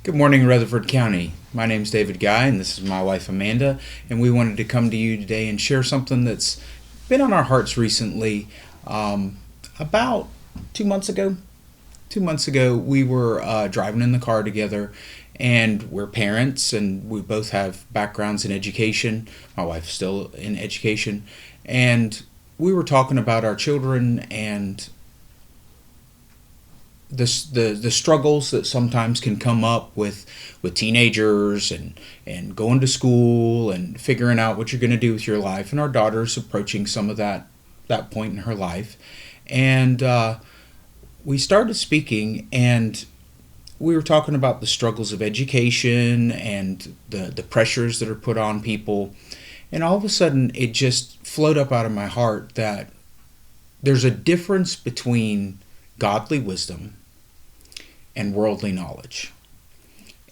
Good morning, Rutherford County. My name's David Guy, and this is my wife Amanda, and we wanted to come to you today and share something that's been on our hearts recently. About 2 months ago, 2 months ago, we were driving in the car together, and we're parents, and we both have backgrounds in education. My wife's still in education, and we were talking about our children and the struggles that sometimes can come up with teenagers and going to school and figuring out what you're going to do with your life. And our daughter's approaching some of that point in her life, and we started speaking, and we were talking about the struggles of education and the pressures that are put on people. And all of a sudden, it just flowed up out of my heart that there's a difference between godly wisdom and worldly knowledge.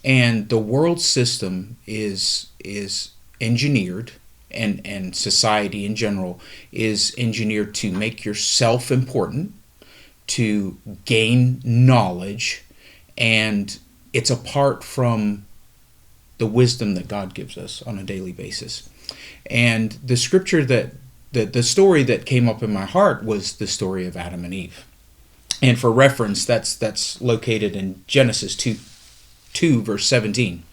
And the world system is engineered, and society in general is engineered to make yourself important, to gain knowledge, and it's apart from the wisdom that God gives us on a daily basis. And the scripture the story that came up in my heart was the story of Adam and Eve. And for reference, that's located in Genesis 2 verse 17.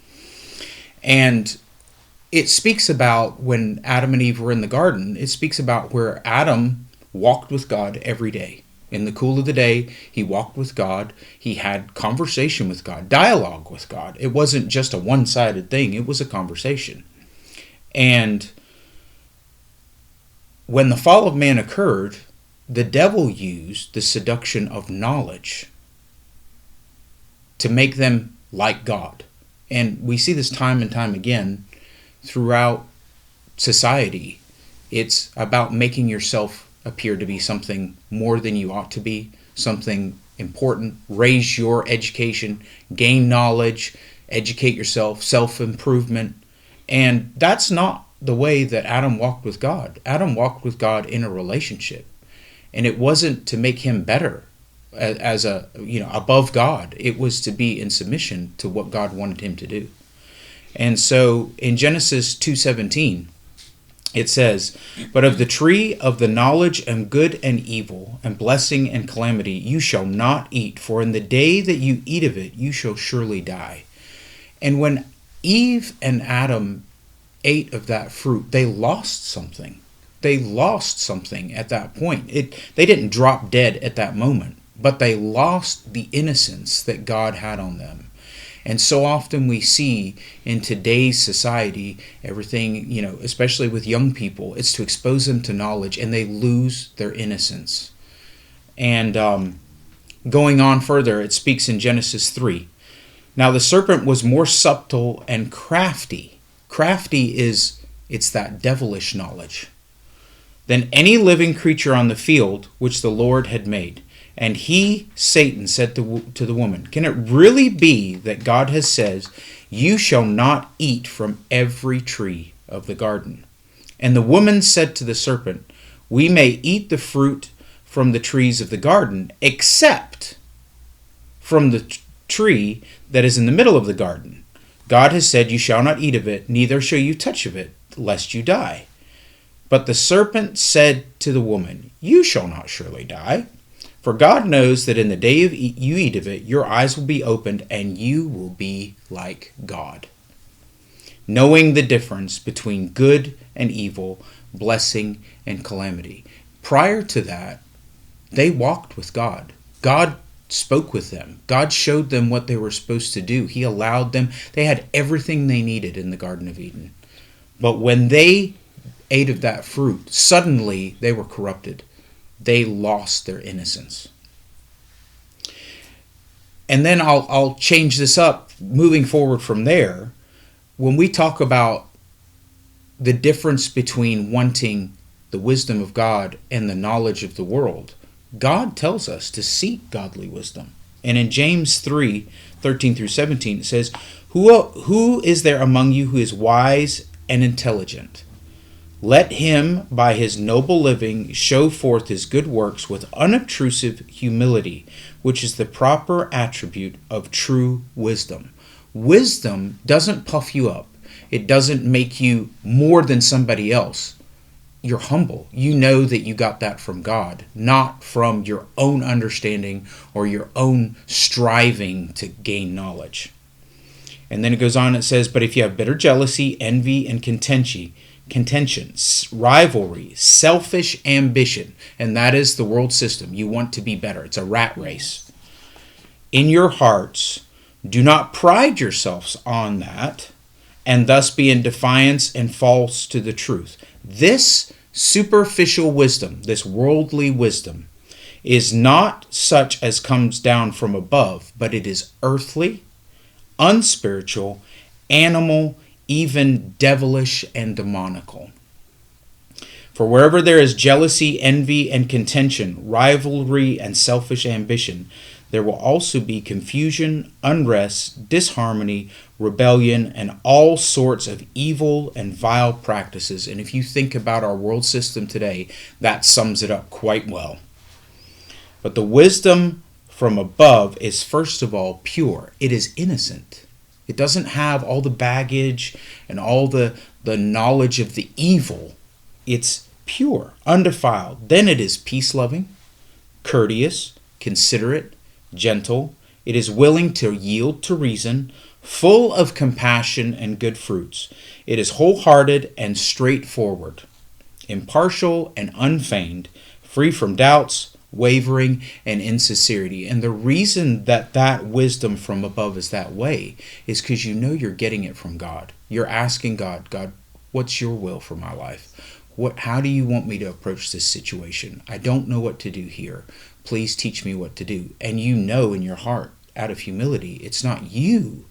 And it speaks about when Adam and Eve were in the garden. It speaks about where Adam walked with God every day. In the cool of the day, he walked with God. He had conversation with God, dialogue with God. It wasn't just a one-sided thing. It was a conversation. And when the fall of man occurred, the devil used the seduction of knowledge to make them like God. And we see this time and time again throughout society. It's about making yourself appear to be something more than you ought to be, something important. Raise your education, gain knowledge, educate yourself, self-improvement. And that's not the way that Adam walked with God. Adam walked with God in a relationship. And it wasn't to make him better as above God. It was to be in submission to what God wanted him to do. And so in Genesis 2:17, it says, "But of the tree of the knowledge of good and evil, and blessing and calamity, you shall not eat, for in the day that you eat of it, you shall surely die." And when Eve and Adam ate of that fruit, they lost something. They lost something at that point. They didn't drop dead at that moment, but they lost the innocence that God had on them. And so often we see in today's society, everything, especially with young people, it's to expose them to knowledge, and they lose their innocence. And going on further, it speaks in Genesis 3. "Now the serpent was more subtle and crafty." Crafty it's that devilish knowledge. "Than any living creature on the field which the Lord had made. And he, Satan, said to the woman, 'Can it really be that God has said, you shall not eat from every tree of the garden?' And the woman said to the serpent, 'We may eat the fruit from the trees of the garden, except from the tree that is in the middle of the garden. God has said, you shall not eat of it, neither shall you touch of it, lest you die.' But the serpent said to the woman, 'You shall not surely die. For God knows that in the day you eat of it, your eyes will be opened, and you will be like God, knowing the difference between good and evil, blessing and calamity.'" Prior to that, they walked with God. God spoke with them. God showed them what they were supposed to do. He allowed them. They had everything they needed in the Garden of Eden. But when they ate of that fruit, suddenly they were corrupted. They lost their innocence. And then I'll change this up moving forward from there. When we talk about the difference between wanting the wisdom of God and the knowledge of the world, God tells us to seek godly wisdom. And in James 3:13 through 17, it says, Who is there among you who is wise and intelligent? Let him, by his noble living, show forth his good works with unobtrusive humility, which is the proper attribute of true wisdom. Wisdom doesn't puff you up. It doesn't make you more than somebody else. You're humble. You know that you got that from God, not from your own understanding or your own striving to gain knowledge. And then it goes on, it says, but if you have bitter jealousy, envy, and contention, rivalry, selfish ambition, and that is the world system. You want to be better. It's a rat race. In your hearts, do not pride yourselves on that, and thus be in defiance and false to the truth. This superficial wisdom, this worldly wisdom, is not such as comes down from above, but it is earthly, unspiritual, animal, even devilish and demonical. For wherever there is jealousy, envy, and contention, rivalry, and selfish ambition, there will also be confusion, unrest, disharmony, rebellion, and all sorts of evil and vile practices. And if you think about our world system today, that sums it up quite well. But the wisdom from above is first of all pure. It is innocent. It doesn't have all the baggage and all the knowledge of the evil. It's pure, undefiled. Then it is peace-loving, courteous, considerate, gentle. It is willing to yield to reason, full of compassion and good fruits. It is wholehearted and straightforward, impartial and unfeigned, free from doubts, wavering, and insincerity. And the reason that wisdom from above is that way is because you know you're getting it from God. You're asking God, what's your will for my life? How do you want me to approach this situation? I don't know what to do here. Please teach me what to do. And you know in your heart, out of humility, it's not you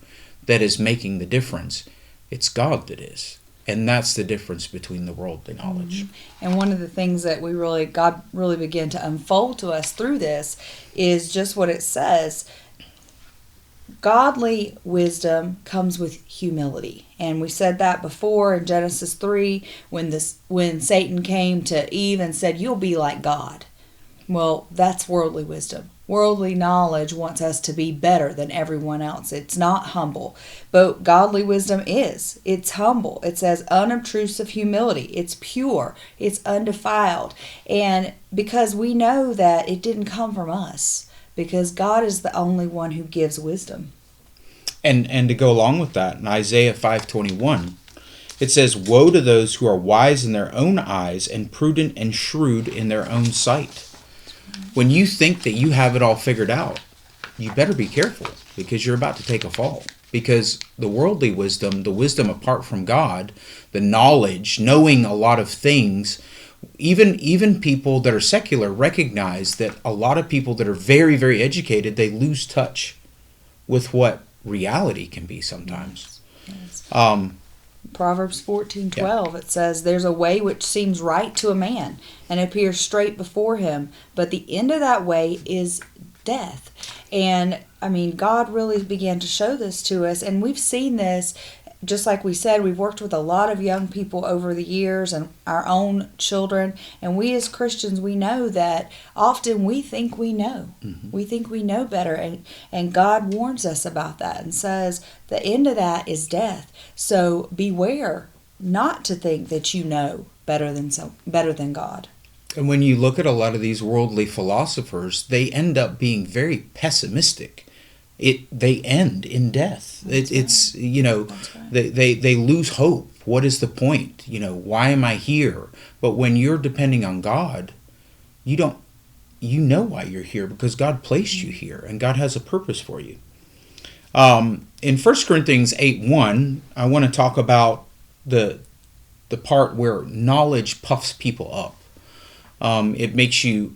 that is making the difference. It's God that is. And that's the difference between the worldly knowledge. Mm-hmm. And one of the things that God really began to unfold to us through this is just what it says. Godly wisdom comes with humility. And we said that before in Genesis 3 when Satan came to Eve and said, "You'll be like God." Well, that's worldly wisdom. Worldly knowledge wants us to be better than everyone else. It's not humble. But godly wisdom is. It's humble. It says unobtrusive humility. It's pure. It's undefiled. And because we know that it didn't come from us, because God is the only one who gives wisdom. And to go along with that, in Isaiah 5:21, it says, "Woe to those who are wise in their own eyes and prudent and shrewd in their own sight." When you think that you have it all figured out, you better be careful because you're about to take a fall. Because the worldly wisdom, the wisdom apart from God, the knowledge, knowing a lot of things, even people that are secular recognize that a lot of people that are very, very educated, they lose touch with what reality can be sometimes. Yes. Proverbs 14:12, It says, "There's a way which seems right to a man, and appears straight before him, but the end of that way is death." And, God really began to show this to us, and we've seen this, just like we said, we've worked with a lot of young people over the years and our own children, and we as Christians, we know that often we think we know. Mm-hmm. We think we know better, and God warns us about that and says the end of that is death. So beware not to think that you know better than God. And when you look at a lot of these worldly philosophers, they end up being very pessimistic. They end in death. It's they lose hope. What is the point? Why am I here? But when you're depending on God, you know why you're here, because God placed you here and God has a purpose for you. In 1 Corinthians 8:1, I want to talk about the part where knowledge puffs people up. It makes you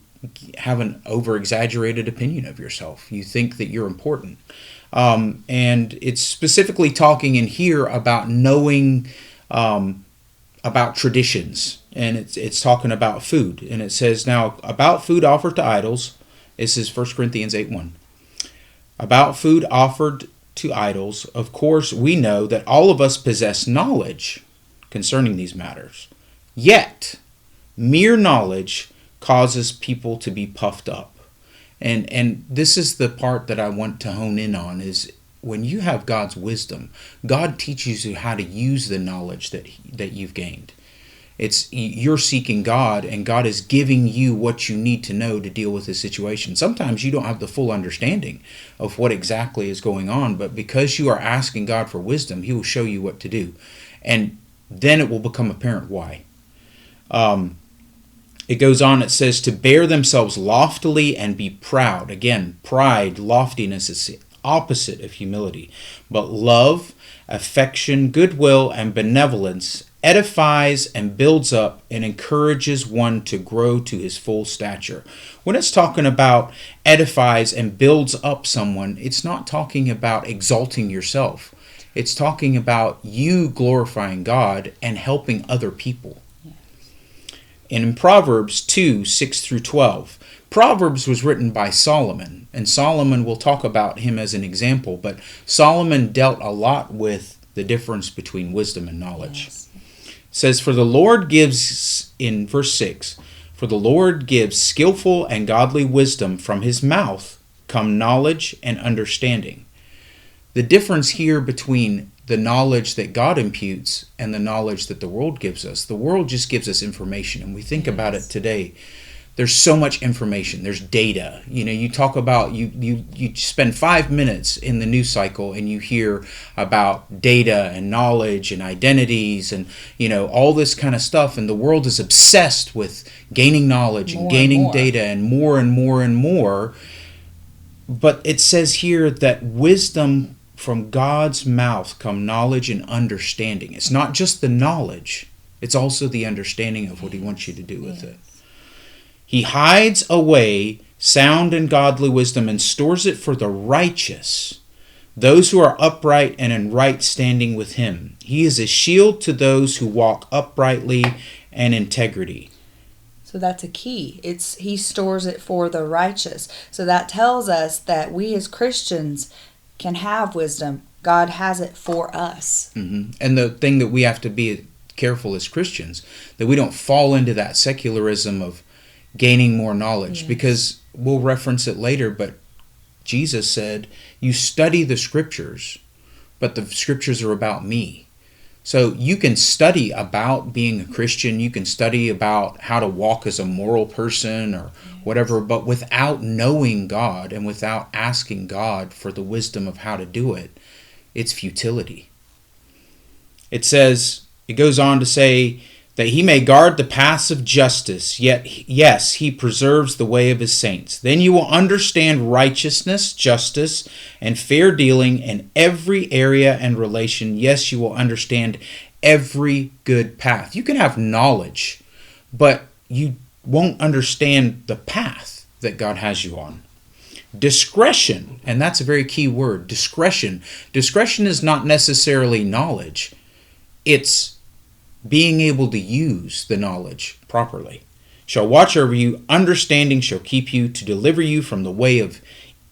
have an over-exaggerated opinion of yourself. You think that you're important. And it's specifically talking in here about knowing about traditions. And it's talking about food. And it says, now, about food offered to idols, this is 1 Corinthians 8:1. About food offered to idols, of course, we know that all of us possess knowledge concerning these matters. Yet, mere knowledge causes people to be puffed up. And this is the part that I want to hone in on, is when you have God's wisdom, God teaches you how to use the knowledge that you've gained. You're seeking God, and God is giving you what you need to know to deal with the situation. Sometimes you don't have the full understanding of what exactly is going on, but because you are asking God for wisdom, He will show you what to do. And then it will become apparent why. It goes on, it says, to bear themselves loftily and be proud. Again, pride, loftiness is the opposite of humility. But love, affection, goodwill, and benevolence edifies and builds up and encourages one to grow to his full stature. When it's talking about edifies and builds up someone, it's not talking about exalting yourself. It's talking about you glorifying God and helping other people. Yes. And in Proverbs 2, 6 through 12, Proverbs was written by Solomon, and Solomon, we'll talk about him as an example, but Solomon dealt a lot with the difference between wisdom and knowledge. Yes. It says, for the Lord gives, in verse 6, for the Lord gives skillful and godly wisdom, from his mouth come knowledge and understanding. The difference here between the knowledge that God imputes and the knowledge that the world gives us. The world just gives us information, and we think about it today. There's so much information. There's data. You talk about, you spend 5 minutes in the news cycle and you hear about data and knowledge and identities and, all this kind of stuff. And the world is obsessed with gaining knowledge and gaining data and more and more and more. But it says here that wisdom from God's mouth come knowledge and understanding. It's not just the knowledge. It's also the understanding of what He wants you to do with it. He hides away sound and godly wisdom and stores it for the righteous, those who are upright and in right standing with Him. He is a shield to those who walk uprightly and integrity. So that's a key. He stores it for the righteous. So that tells us that we as Christians can have wisdom. God has it for us. Mm-hmm. And the thing that we have to be careful as Christians, that we don't fall into that secularism of gaining more knowledge, because we'll reference it later, but Jesus said, you study the scriptures, but the scriptures are about me. So you can study about being a Christian, you can study about how to walk as a moral person or whatever, but without knowing God and without asking God for the wisdom of how to do it, it's futility. It goes on to say, that He may guard the paths of justice, yet, yes, He preserves the way of His saints. Then you will understand righteousness, justice, and fair dealing in every area and relation. Yes, you will understand every good path. You can have knowledge, but you won't understand the path that God has you on. Discretion, and that's a very key word, discretion. Discretion is not necessarily knowledge. It's being able to use the knowledge properly. Shall watch over you, understanding shall keep you, to deliver you from the way of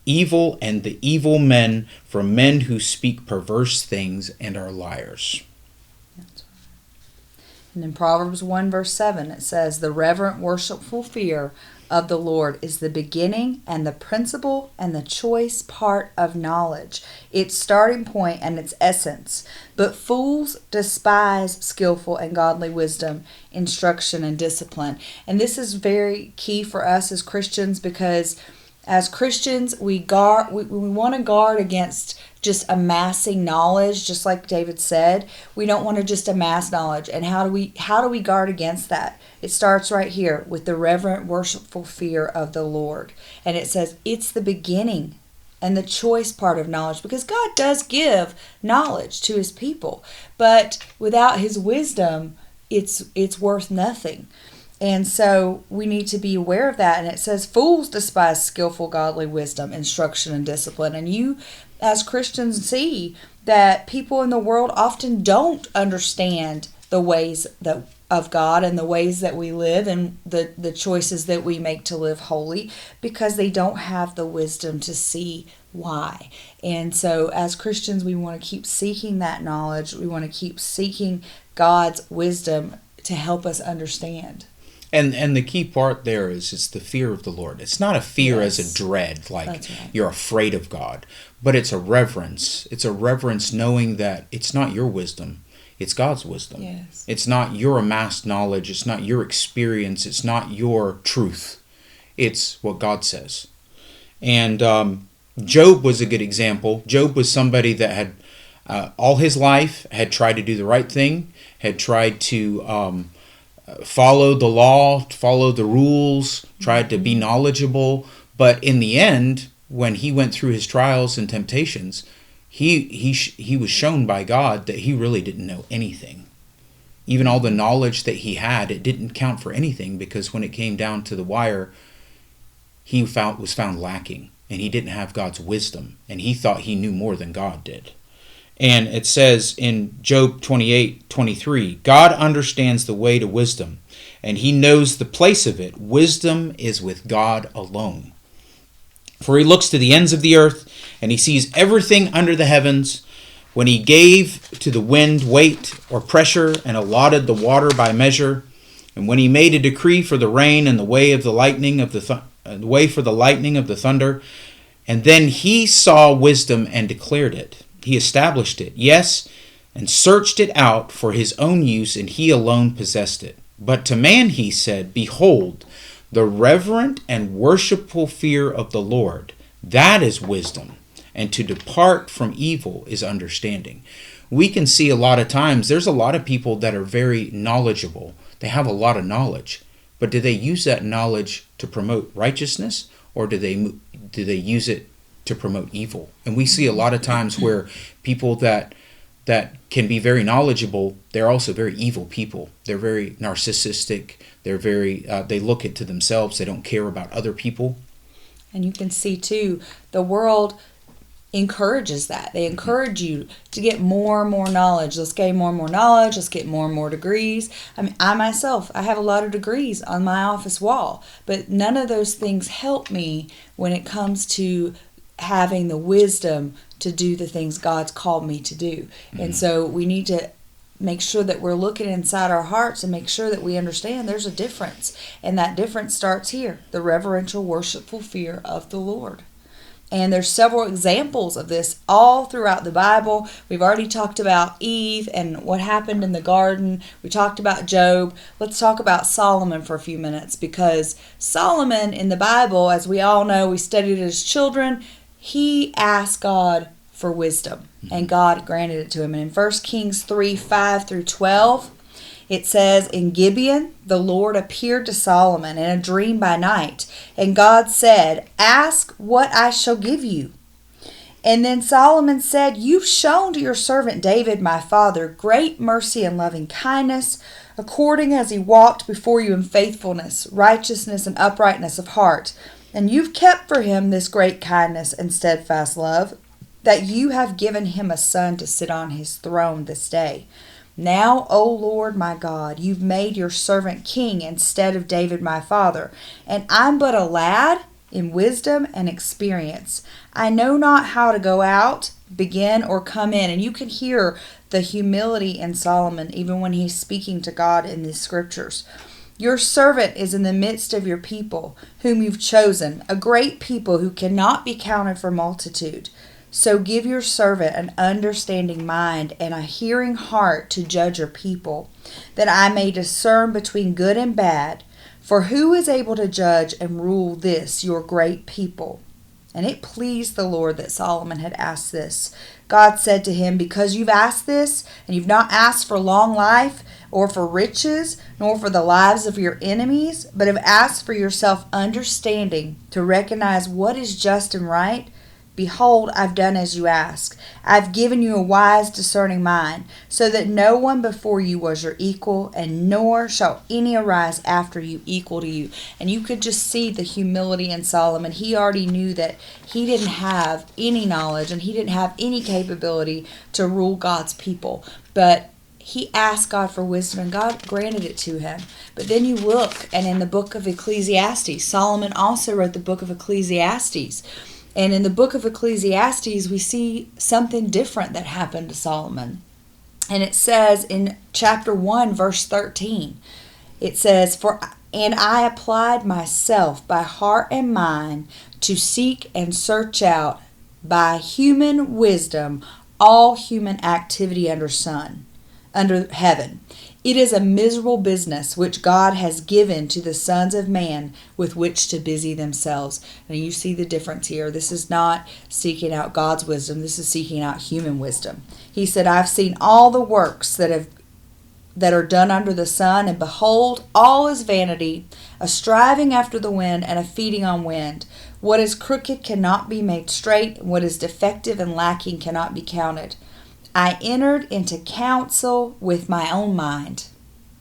evil and the evil men, from men who speak perverse things and are liars. That's right. And in Proverbs 1 verse 7 it says, the reverent worshipful fear of the Lord is the beginning and the principle and the choice part of knowledge, its starting point and its essence. But fools despise skillful and godly wisdom, instruction, and discipline. And this is very key for us as Christians, because as Christians we want to guard against just amassing knowledge, just like David said. We don't want to just amass knowledge. And how do we guard against that? It starts right here with the reverent worshipful fear of the Lord. And it says it's the beginning and the choice part of knowledge, because God does give knowledge to His people, but without His wisdom it's worth nothing. And so we need to be aware of that. And it says fools despise skillful godly wisdom, instruction, and discipline. And you as Christians see that people in the world often don't understand the ways of God and the ways that we live and the choices that we make to live holy, because they don't have the wisdom to see why. And so as Christians, we want to keep seeking that knowledge. We want to keep seeking God's wisdom to help us understand. And the key part there is it's the fear of the Lord. It's not a fear as Yes. a dread, like That's right. you're afraid of God, but it's a reverence. It's a reverence knowing that it's not your wisdom, it's God's wisdom. Yes. It's not your amassed knowledge, it's not your experience, it's not your truth. It's what God says. And Job was a good example. Job was somebody that had all his life had tried to do the right thing, had tried to follow the law, follow the rules, tried to be knowledgeable. But in the end, when he went through his trials and temptations, he was shown by God that he really didn't know anything. Even all the knowledge that he had, it didn't count for anything, because when it came down to the wire, he was found lacking, and he didn't have God's wisdom, and he thought he knew more than God did. And it says in Job 28:23, God understands the way to wisdom, and he knows the place of it. Wisdom is with God alone. For he looks to the ends of the earth, and he sees everything under the heavens. When he gave to the wind weight or pressure, and allotted the water by measure, and when he made a decree for the rain and the way of the lightning of the way for the lightning of the thunder, and then he saw wisdom and declared it. He established it, yes, and searched it out for his own use, and he alone possessed it. But to man he said, Behold, the reverent and worshipful fear of the Lord, that is wisdom, and to depart from evil is understanding. We can see a lot of times, there's a lot of people that are very knowledgeable. They have a lot of knowledge, but do they use that knowledge to promote righteousness, or do they use it to promote evil? And we see a lot of times where people that can be very knowledgeable, they're also very evil people. They're very narcissistic. They're very they look to themselves. They don't care about other people. And you can see too, the world encourages that. They encourage you to get more and more knowledge. Let's gain more and more knowledge. Let's get more and more degrees. I mean, I myself, I have a lot of degrees on my office wall, but none of those things help me when it comes to having the wisdom to do the things God's called me to do. And so we need to make sure that we're looking inside our hearts and make sure that we understand there's a difference. And that difference starts here, the reverential, worshipful fear of the Lord. And there's several examples of this all throughout the Bible. We've already talked about Eve and what happened in the garden. We talked about Job. Let's talk about Solomon for a few minutes, because Solomon in the Bible, as we all know, we studied it as children, he asked God for wisdom, and God granted it to him. And in 1 Kings 3:5-12, it says, In Gibeon, the Lord appeared to Solomon in a dream by night, and God said, Ask what I shall give you. And then Solomon said, You've shown to your servant David, my father, great mercy and loving kindness, according as he walked before you in faithfulness, righteousness, and uprightness of heart. And you've kept for him this great kindness and steadfast love, that you have given him a son to sit on his throne this day. Now, O Lord my God, you've made your servant king instead of David my father, and I'm but a lad in wisdom and experience. I know not how to go out, begin, or come in. And you can hear the humility in Solomon even when he's speaking to God in the scriptures. Your servant is in the midst of your people, whom you've chosen, a great people who cannot be counted for multitude. So give your servant an understanding mind and a hearing heart to judge your people, that I may discern between good and bad. For who is able to judge and rule this, your great people? And it pleased the Lord that Solomon had asked this. God said to him, Because you've asked this, and you've not asked for long life, or for riches, nor for the lives of your enemies, but have asked for yourself understanding to recognize what is just and right, behold, I've done as you ask. I've given you a wise, discerning mind, so that no one before you was your equal, and nor shall any arise after you equal to you. And you could just see the humility in Solomon. He already knew that he didn't have any knowledge, and he didn't have any capability to rule God's people. But he asked God for wisdom, and God granted it to him. But then you look, and in the book of Ecclesiastes, Solomon also wrote the book of Ecclesiastes. And in the book of Ecclesiastes, we see something different that happened to Solomon. And it says in chapter 1, verse 13, it says, For And I applied myself by heart and mind to seek and search out by human wisdom all human activity under heaven. It is a miserable business which God has given to the sons of man with which to busy themselves. And you see the difference here. This is not seeking out God's wisdom. This is seeking out human wisdom. He said, I've seen all the works that are done under the sun, and behold, all is vanity, a striving after the wind, and a feeding on wind. What is crooked cannot be made straight, and what is defective and lacking cannot be counted. I entered into counsel with my own mind.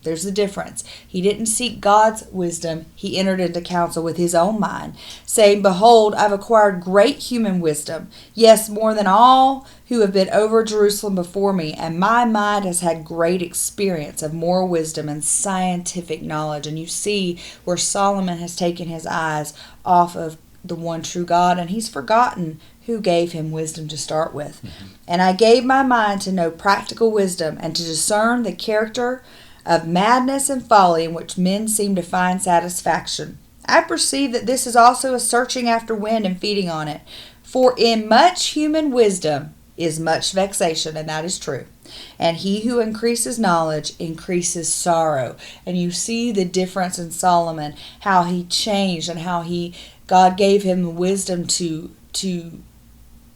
There's the difference. He didn't seek God's wisdom. He entered into counsel with his own mind, saying, behold, I've acquired great human wisdom, yes, more than all who have been over Jerusalem before me, and my mind has had great experience of more wisdom and scientific knowledge. And you see where Solomon has taken his eyes off of the one true God, and he's forgotten who gave him wisdom to start with. Mm-hmm. And I gave my mind to know practical wisdom, and to discern the character of madness and folly in which men seem to find satisfaction. I perceive that this is also a searching after wind and feeding on it. For in much human wisdom is much vexation, and that is true. And he who increases knowledge increases sorrow. And you see the difference in Solomon, how he changed, and how God gave him wisdom to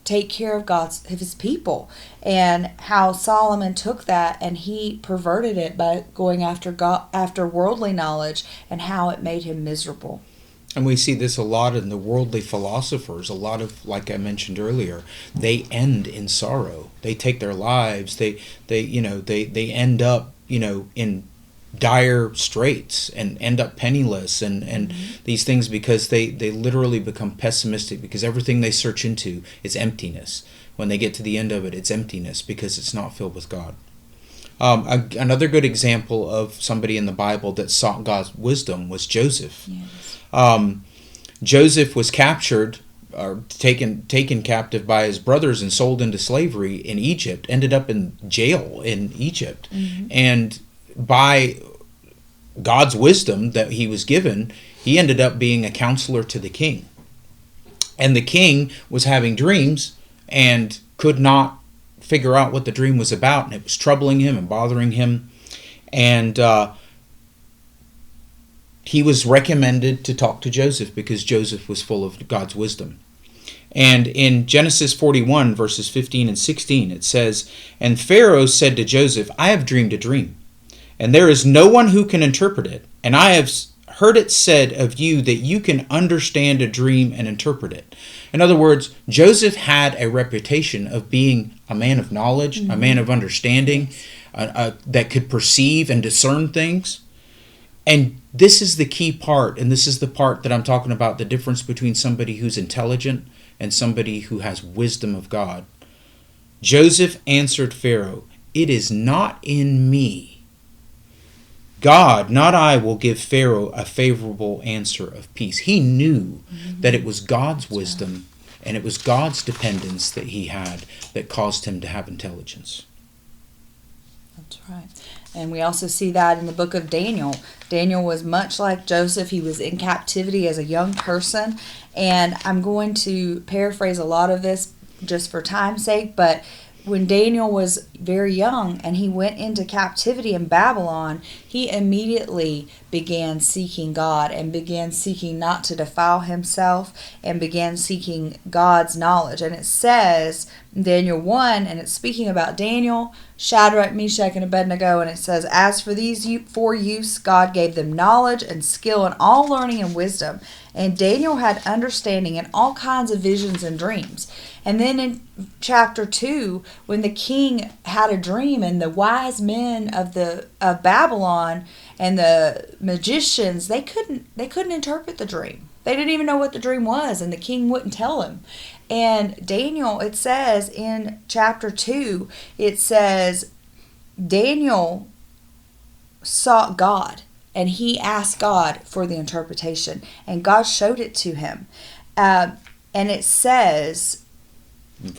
take care of his people, and how Solomon took that and he perverted it by going after worldly knowledge, and how it made him miserable. And we see this a lot in the worldly philosophers. A lot of, like I mentioned earlier, they end in sorrow. They take their lives. They end up in dire straits and end up penniless and mm-hmm. these things, because they literally become pessimistic, because everything they search into is emptiness. When they get to the end of it, it's emptiness because it's not filled with God. Another good example of somebody in the Bible that sought God's wisdom was Joseph. Yes. Joseph was captured or taken captive by his brothers and sold into slavery in Egypt, ended up in jail in Egypt. Mm-hmm. And by God's wisdom that he was given, he ended up being a counselor to the king. And the king was having dreams and could not figure out what the dream was about, and it was troubling him and bothering him. And he was recommended to talk to Joseph because Joseph was full of God's wisdom. And in Genesis 41, verses 15 and 16, it says, And Pharaoh said to Joseph, I have dreamed a dream, and there is no one who can interpret it. And I have heard it said of you that you can understand a dream and interpret it. In other words, Joseph had a reputation of being a man of knowledge, mm-hmm. a man of understanding, that could perceive and discern things. And this is the key part, and this is the part that I'm talking about, the difference between somebody who's intelligent and somebody who has wisdom of God. Joseph answered Pharaoh, It is not in me. God, not I, will give Pharaoh a favorable answer of peace. He knew mm-hmm. that it was God's wisdom and it was God's dependence that he had that caused him to have intelligence. That's right. And we also see that in the book of Daniel. Daniel was much like Joseph. He was in captivity as a young person. And I'm going to paraphrase a lot of this just for time's sake, but when Daniel was very young and he went into captivity in Babylon, he immediately began seeking God and began seeking not to defile himself and began seeking God's knowledge. And it says in Daniel 1, and it's speaking about Daniel, Shadrach, Meshach, and Abednego, and it says, As for these four youths, God gave them knowledge and skill and all learning and wisdom. And Daniel had understanding in all kinds of visions and dreams. And then in chapter 2, when the king had a dream and the wise men of Babylon and the magicians, they couldn't interpret the dream. They didn't even know what the dream was, and the king wouldn't tell him. And Daniel, it says in chapter 2, it says Daniel sought God. And he asked God for the interpretation. And God showed it to him. And it says in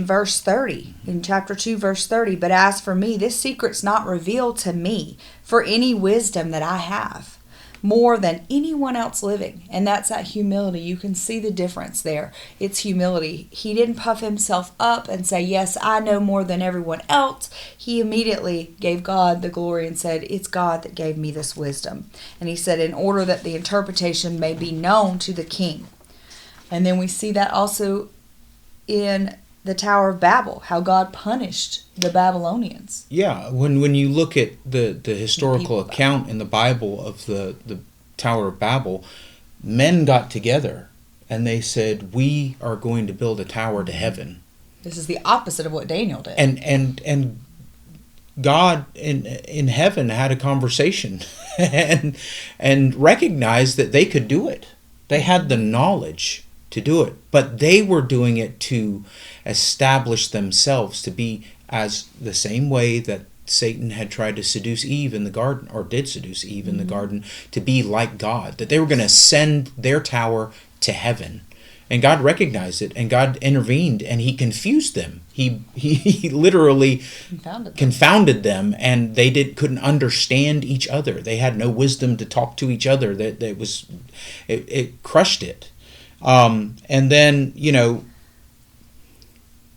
verse 30, in chapter 2, verse 30, But as for me, this secret's not revealed to me for any wisdom that I have. more than anyone else living. And that's that humility. You can see the difference there. It's humility. He didn't puff himself up and say, yes, I know more than everyone else. He immediately gave God the glory and said, it's God that gave me this wisdom. And he said, in order that the interpretation may be known to the king. And then we see that also in the Tower of Babel, how God punished the Babylonians. Yeah, when you look at the historical account in the Bible of the Tower of Babel, men got together and they said, we are going to build a tower to heaven. This is the opposite of what Daniel did. And God in heaven had a conversation and recognized that they could do it. They had the knowledge to do it, but they were doing it to establish themselves to be as the same way that Satan had tried to seduce Eve in the garden, or did seduce Eve in the garden, to be like God, that they were going to send their tower to heaven. And God recognized it, and God intervened, and he confused them. He literally confounded them, and they couldn't understand each other. They had no wisdom to talk to each other. It crushed it. And then,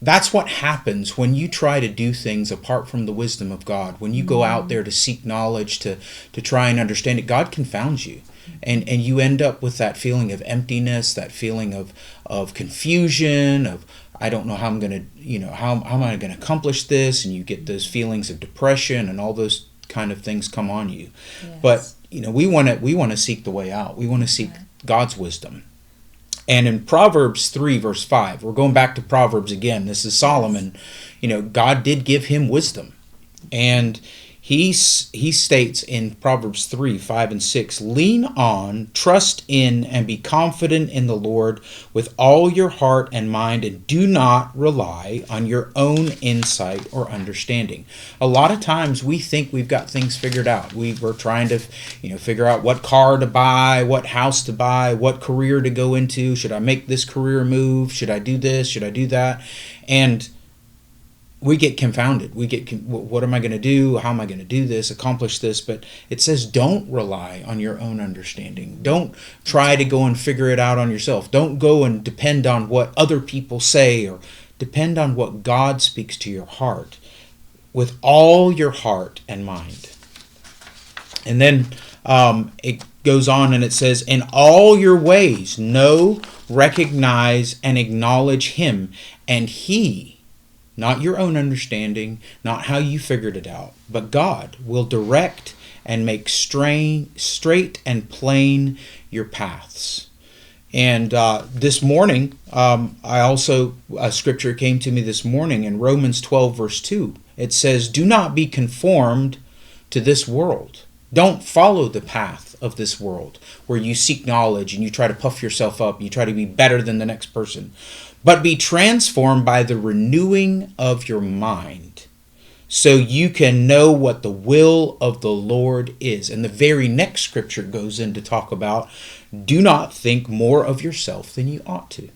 that's what happens when you try to do things apart from the wisdom of God. When you go out there to seek knowledge, to try and understand it, God confounds you. And you end up with that feeling of emptiness, that feeling of confusion, of I don't know how I'm going to, how am I going to accomplish this? And you get those feelings of depression and all those kind of things come on you. Yes. But, we want to seek the way out. We want to seek God's wisdom. And in Proverbs 3, verse 5, we're going back to Proverbs again. This is Solomon. God did give him wisdom. And he states in Proverbs 3, 5, and 6, lean on, trust in, and be confident in the Lord with all your heart and mind, and do not rely on your own insight or understanding. A lot of times we think we've got things figured out. We're trying to figure out what car to buy, what house to buy, what career to go into. Should I make this career move? Should I do this? Should I do that? And we get confounded. What am I going to do? How am I going to do this, accomplish this? But it says don't rely on your own understanding. Don't try to go and figure it out on yourself. Don't go and depend on what other people say, or depend on what God speaks to your heart with all your heart and mind. And then it goes on and it says, in all your ways know, recognize, and acknowledge him, and he, not your own understanding, not how you figured it out, but God will direct and make straight and plain your paths. And this morning, a scripture came to me this morning in Romans 12, verse 2. It says, do not be conformed to this world. Don't follow the path of this world where you seek knowledge and you try to puff yourself up, you try to be better than the next person. But be transformed by the renewing of your mind, so you can know what the will of the Lord is. And the very next scripture goes in to talk about, do not think more of yourself than you ought to.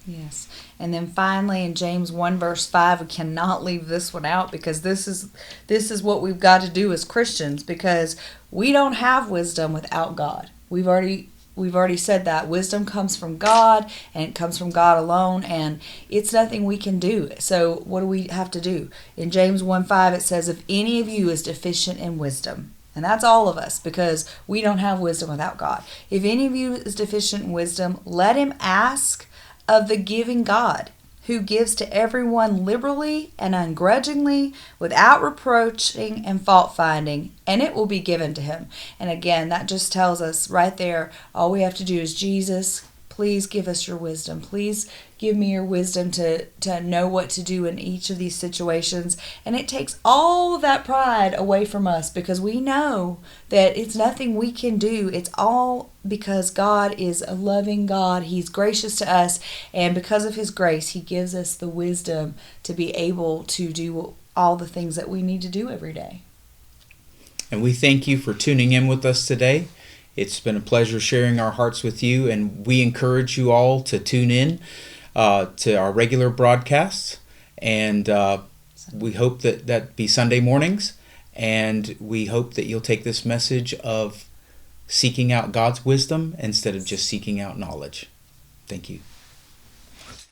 Yes. And then finally in James 1 verse 5, we cannot leave this one out, because this is what we've got to do as Christians, because we don't have wisdom without God. We've already said that wisdom comes from God, and it comes from God alone, and it's nothing we can do. So what do we have to do? In James 1:5 it says, if any of you is deficient in wisdom, and that's all of us, because we don't have wisdom without God. If any of you is deficient in wisdom, let him ask of the giving God, who gives to everyone liberally and ungrudgingly, without reproaching and fault finding, and it will be given to him. And again, that just tells us right there, all we have to do is, Jesus, please give us your wisdom. Please give me your wisdom to know what to do in each of these situations. And it takes all of that pride away from us, because we know that it's nothing we can do. It's all because God is a loving God. He's gracious to us. And because of his grace, he gives us the wisdom to be able to do all the things that we need to do every day. And we thank you for tuning in with us today. It's been a pleasure sharing our hearts with you, and we encourage you all to tune in to our regular broadcasts, and we hope that be Sunday mornings, and we hope that you'll take this message of seeking out God's wisdom instead of just seeking out knowledge. Thank you.